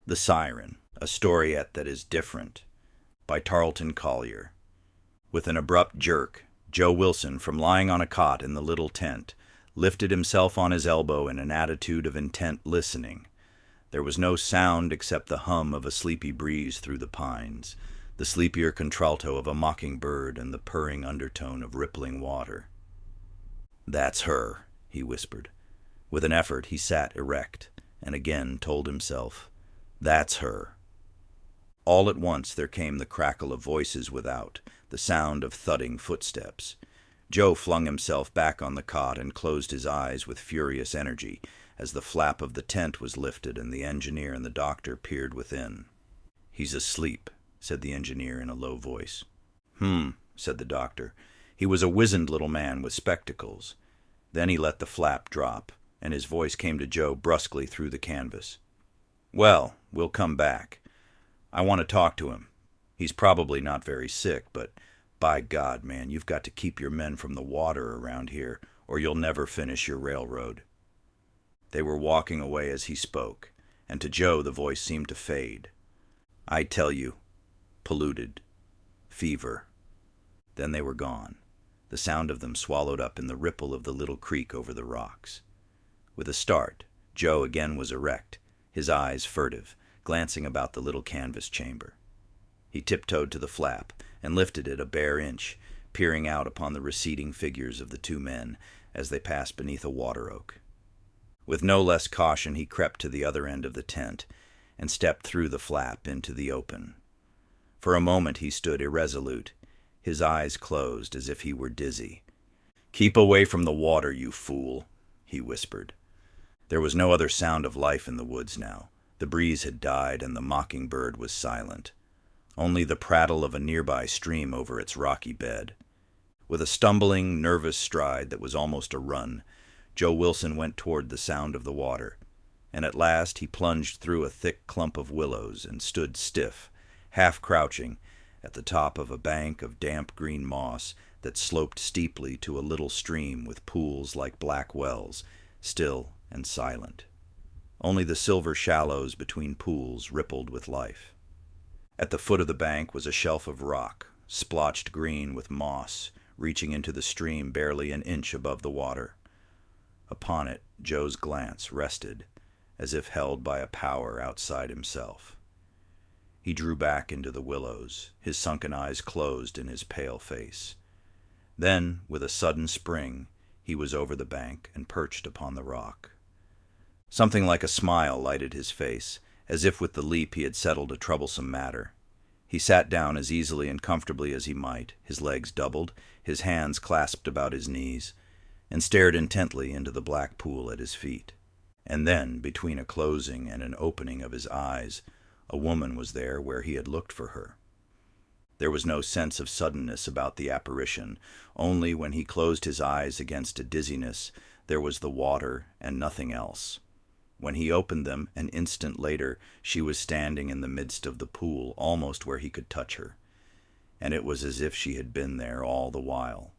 The Siren, a storiette that is different, by Tarleton Collier. With an abrupt jerk, Joe Wilson, from lying on a cot in the little tent, lifted himself on his elbow in an attitude of intent listening. There was no sound except the hum of a sleepy breeze through the pines, the sleepier contralto of a mockingbird, and the purring undertone of rippling water. "That's her," he whispered. With an effort, he sat erect, and again told himself, "That's her." All at once there came the crackle of voices without, the sound of thudding footsteps. Joe flung himself back on the cot and closed his eyes with furious energy as the flap of the tent was lifted and the engineer and the doctor peered within. "He's asleep," said the engineer in a low voice. Said the doctor. He was a wizened little man with spectacles. Then he let the flap drop, and his voice came to Joe brusquely through the canvas. "Well, we'll come back. I want to talk to him. He's probably not very sick, but by God, man, you've got to keep your men from the water around here, or you'll never finish your railroad." They were walking away as he spoke, and to Joe the voice seemed to fade. "I tell you, polluted, fever." Then they were gone, the sound of them swallowed up in the ripple of the little creek over the rocks. With a start, Joe again was erect, his eyes furtive, glancing about the little canvas chamber. He tiptoed to the flap and lifted it a bare inch, peering out upon the receding figures of the two men as they passed beneath a water oak. With no less caution he crept to the other end of the tent and stepped through the flap into the open. For a moment he stood irresolute, his eyes closed as if he were dizzy. "Keep away from the water, you fool," he whispered. There was no other sound of life in the woods now. The breeze had died and the mockingbird was silent. Only the prattle of a nearby stream over its rocky bed. With a stumbling, nervous stride that was almost a run, Joe Wilson went toward the sound of the water, and at last he plunged through a thick clump of willows and stood stiff, half crouching, at the top of a bank of damp green moss that sloped steeply to a little stream with pools like black wells, still and silent. Only the silver shallows between pools rippled with life. At the foot of the bank was a shelf of rock, splotched green with moss, reaching into the stream barely an inch above the water. Upon it, Joe's glance rested, as if held by a power outside himself. He drew back into the willows, his sunken eyes closed in his pale face. Then, with a sudden spring, he was over the bank and perched upon the rock. Something like a smile lighted his face, as if with the leap he had settled a troublesome matter. He sat down as easily and comfortably as he might, his legs doubled, his hands clasped about his knees, and stared intently into the black pool at his feet. And then, between a closing and an opening of his eyes, a woman was there where he had looked for her. There was no sense of suddenness about the apparition, only when he closed his eyes against a dizziness, there was the water and nothing else. When he opened them, an instant later, she was standing in the midst of the pool, almost where he could touch her. And it was as if she had been there all the while.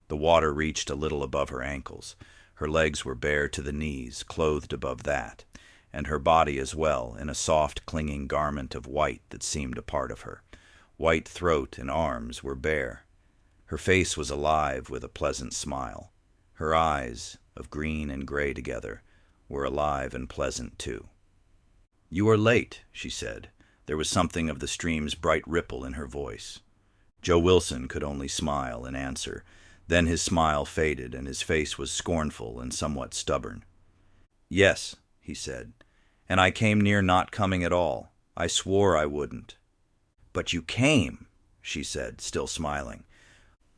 The water reached a little above her ankles. Her legs were bare to the knees, clothed above that, and her body as well, in a soft, clinging garment of white that seemed a part of her. White throat and arms were bare. Her face was alive with a pleasant smile. Her eyes, of green and gray together, were alive and pleasant too. "You are late," she said. There was something of the stream's bright ripple in her voice. Joe Wilson could only smile in answer. Then his smile faded, and his face was scornful and somewhat stubborn. "Yes," he said, "and I came near not coming at all. I swore I wouldn't." "But you came," she said, still smiling,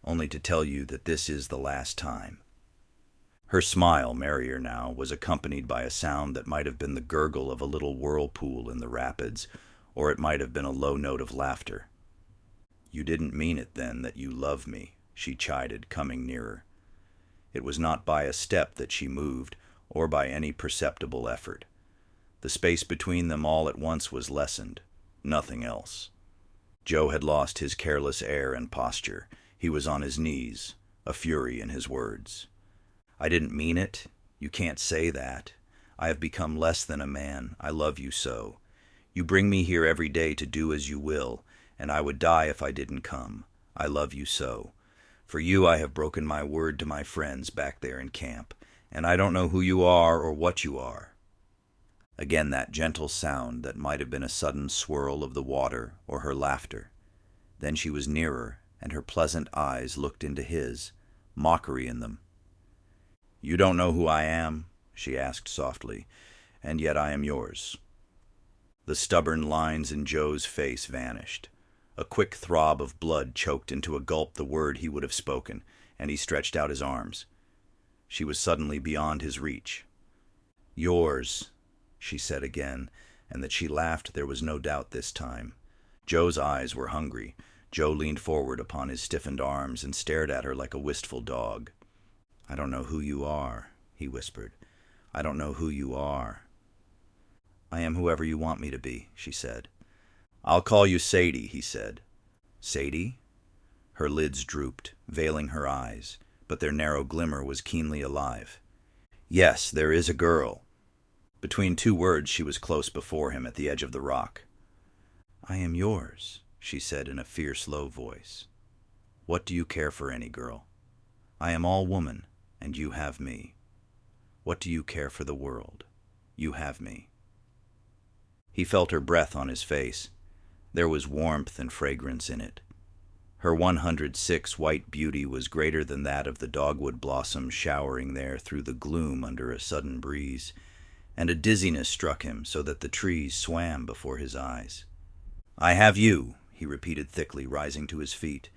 "only to tell you that this is the last time." Her smile, merrier now, was accompanied by a sound that might have been the gurgle of a little whirlpool in the rapids, or it might have been a low note of laughter. "You didn't mean it, then, that you love me," she chided, coming nearer. It was not by a step that she moved, or by any perceptible effort. The space between them all at once was lessened, nothing else. Joe had lost his careless air and posture. He was on his knees, a fury in his words. "I didn't mean it. You can't say that. I have become less than a man. I love you so. You bring me here every day to do as you will, and I would die if I didn't come. I love you so. For you I have broken my word to my friends back there in camp, and I don't know who you are or what you are." Again that gentle sound that might have been a sudden swirl of the water or her laughter. Then she was nearer, and her pleasant eyes looked into his, mockery in them. "You don't know who I am?" she asked softly, "and yet I am yours." The stubborn lines in Joe's face vanished. A quick throb of blood choked into a gulp the word he would have spoken, and he stretched out his arms. She was suddenly beyond his reach. "Yours," she said again, and that she laughed there was no doubt this time. Joe's eyes were hungry. Joe leaned forward upon his stiffened arms and stared at her like a wistful dog. "I don't know who you are," he whispered. "I don't know who you are." "I am whoever you want me to be," she said. "I'll call you Sadie," he said. "Sadie?" Her lids drooped, veiling her eyes, but their narrow glimmer was keenly alive. "Yes, there is a girl." Between two words she was close before him at the edge of the rock. "I am yours," she said in a fierce, low voice. "What do you care for any girl? I am all woman, and you have me. What do you care for the world? You have me." He felt her breath on his face. There was warmth and fragrance in it. Her 106 white beauty was greater than that of the dogwood blossoms showering there through the gloom under a sudden breeze, and a dizziness struck him so that the trees swam before his eyes. "I have you," he repeated thickly, rising to his feet.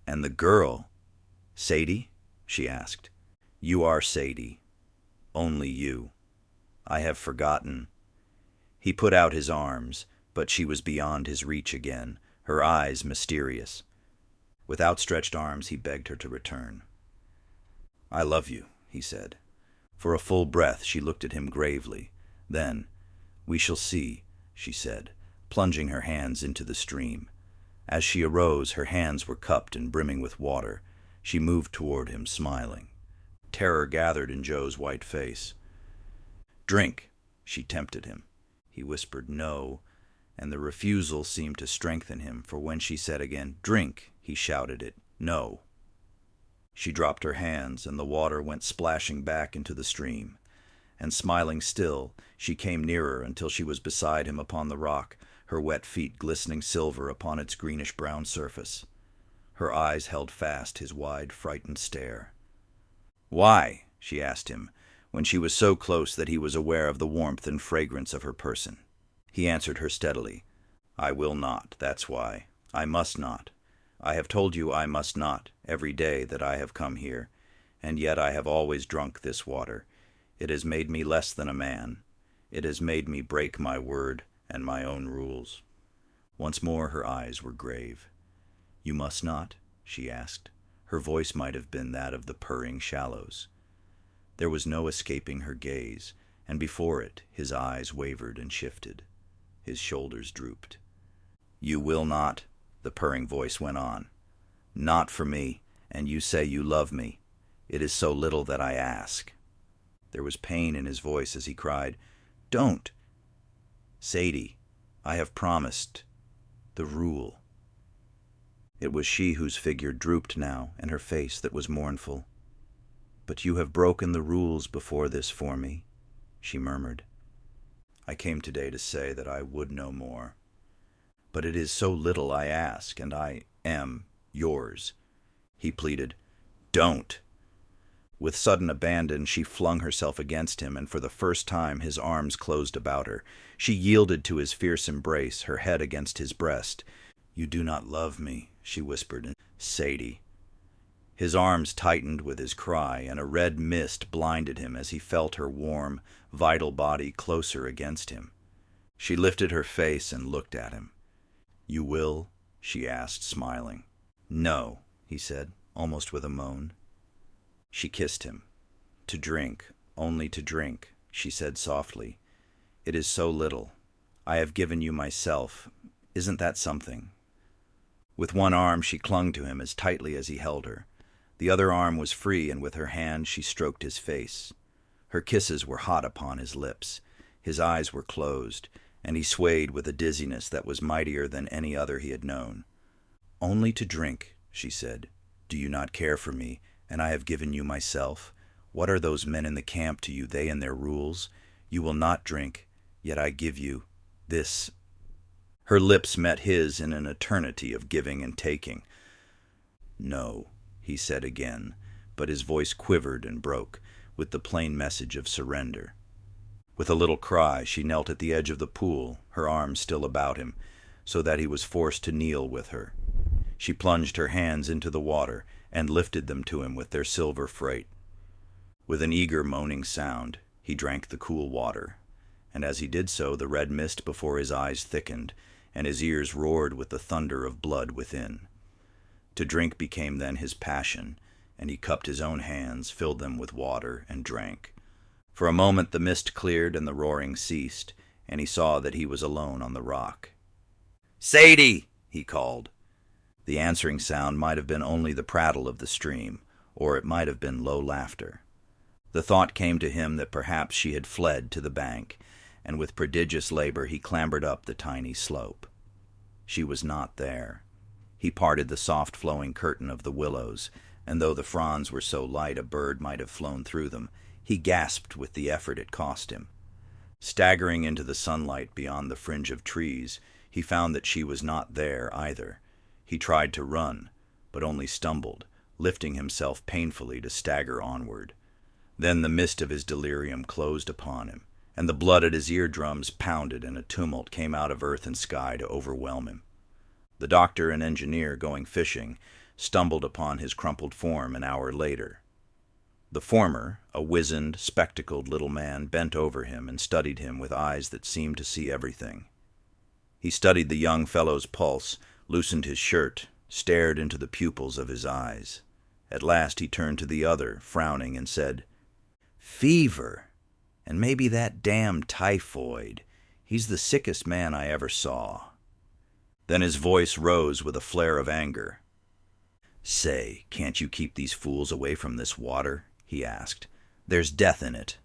"And the girl—" "Sadie?" she asked. "You are Sadie. Only you. I have forgotten." He put out his arms, but she was beyond his reach again, her eyes mysterious. With outstretched arms he begged her to return. "I love you," he said. For a full breath she looked at him gravely. Then, "We shall see," she said, plunging her hands into the stream. As she arose, her hands were cupped and brimming with water. She moved toward him, smiling. Terror gathered in Joe's white face. "Drink," she tempted him. He whispered no, and the refusal seemed to strengthen him, for when she said again, "Drink," he shouted it, "No." She dropped her hands, and the water went splashing back into the stream. And smiling still, she came nearer until she was beside him upon the rock, her wet feet glistening silver upon its greenish-brown surface. Her eyes held fast his wide, frightened stare. "Why?" she asked him, when she was so close that he was aware of the warmth and fragrance of her person. He answered her steadily. "I will not, that's why. I must not. I have told you I must not, every day that I have come here, and yet I have always drunk this water. It has made me less than a man. It has made me break my word and my own rules." Once more her eyes were grave. "You must not?" she asked. Her voice might have been that of the purring shallows. There was no escaping her gaze, and before it his eyes wavered and shifted. His shoulders drooped. "You will not?" the purring voice went on. "Not for me, and you say you love me. It is so little that I ask." There was pain in his voice as he cried, "Don't!" "Sadie, I have promised. The rule." It was she whose figure drooped now, and her face that was mournful. "But you have broken the rules before this for me," she murmured. "I came today to say that I would no more. But it is so little I ask, and I am yours." He pleaded, "Don't!" With sudden abandon she flung herself against him, and for the first time his arms closed about her. She yielded to his fierce embrace, her head against his breast. "You do not love me," she whispered. "Sadie." His arms tightened with his cry, and a red mist blinded him as he felt her warm, vital body closer against him. She lifted her face and looked at him. "You will?" she asked, smiling. "No," he said, almost with a moan. She kissed him. "To drink, only to drink," she said softly. "It is so little. I have given you myself. Isn't that something?" With one arm she clung to him as tightly as he held her. The other arm was free, and with her hand she stroked his face. Her kisses were hot upon his lips. His eyes were closed, and he swayed with a dizziness that was mightier than any other he had known. "Only to drink," she said. "Do you not care for me, and I have given you myself? What are those men in the camp to you, they and their rules? You will not drink, yet I give you this." Her lips met his in an eternity of giving and taking. "No," he said again, but his voice quivered and broke with the plain message of surrender. With a little cry, she knelt at the edge of the pool, her arms still about him, so that he was forced to kneel with her. She plunged her hands into the water and lifted them to him with their silver freight. With an eager moaning sound, he drank the cool water, and as he did so, the red mist before his eyes thickened, and his ears roared with the thunder of blood within. To drink became then his passion, and he cupped his own hands, filled them with water, and drank. For a moment the mist cleared and the roaring ceased, and he saw that he was alone on the rock. "Sadie!" he called. The answering sound might have been only the prattle of the stream, or it might have been low laughter. The thought came to him that perhaps she had fled to the bank, and with prodigious labor he clambered up the tiny slope. She was not there. He parted the soft flowing curtain of the willows, and though the fronds were so light a bird might have flown through them, he gasped with the effort it cost him. Staggering into the sunlight beyond the fringe of trees, he found that she was not there either. He tried to run, but only stumbled, lifting himself painfully to stagger onward. Then the mist of his delirium closed upon him, and the blood at his eardrums pounded, and a tumult came out of earth and sky to overwhelm him. The doctor and engineer, going fishing, stumbled upon his crumpled form an hour later. The former, a wizened, spectacled little man, bent over him and studied him with eyes that seemed to see everything. He studied the young fellow's pulse, loosened his shirt, stared into the pupils of his eyes. At last he turned to the other, frowning, and said, "Fever, and maybe that damned typhoid. He's the sickest man I ever saw." Then his voice rose with a flare of anger. "Say, can't you keep these fools away from this water?" he asked. "There's death in it."